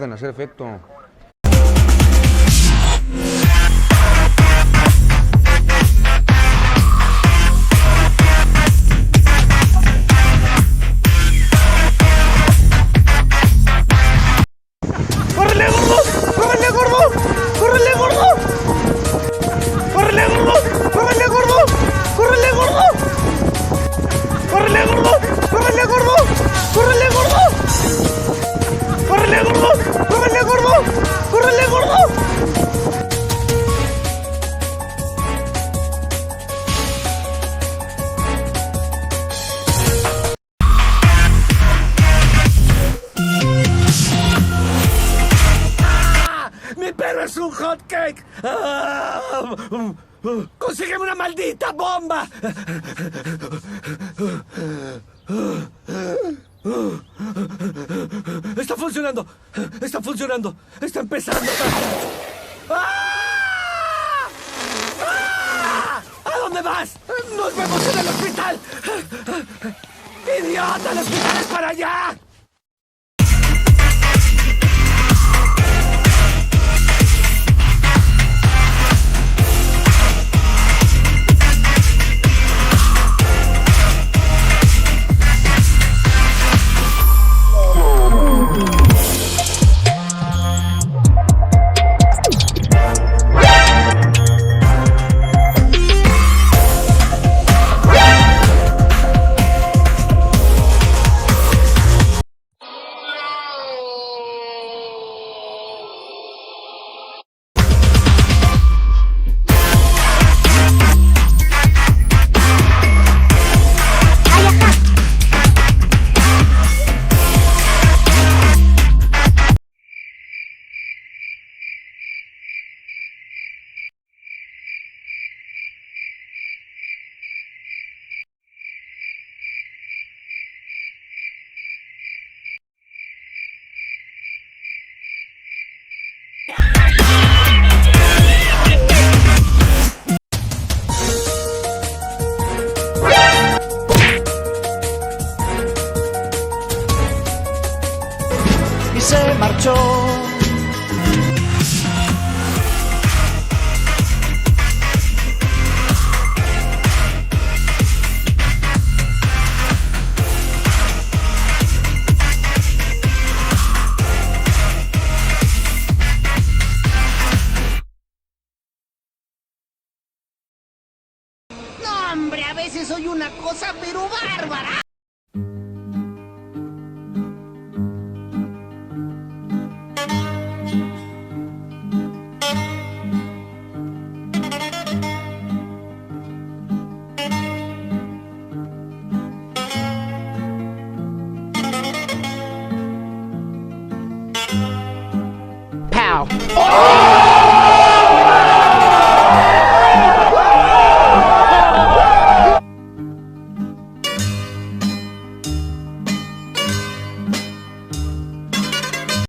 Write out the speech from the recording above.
tarda en hacer efecto. ¡Córrele, gordo! ¡Córrele, gordo! ¡Córrele, gordo! ¡Córrele, gordo! ¡Córrele, gordo! ¡Córrele, gordo! ¡Córrele, gordo! ¡Córrele, gordo! ¡Córrele, gordo! ¡Córrele, gordo! ¡Córrele, gordo! ¡Córrele, gordo! ¡Mi perro es un hotcake! ¡Ah! ¡Consígueme una maldita bomba! ¡Está funcionando! ¡Está funcionando! ¡Está empezando! ¡Ah! ¡Ah! ¿A dónde vas? ¡Nos vemos en el hospital! ¡Idiota! ¡El hospital es para allá! Y se marchó. No, hombre, a veces soy una cosa pero bárbara. Pow! Oh!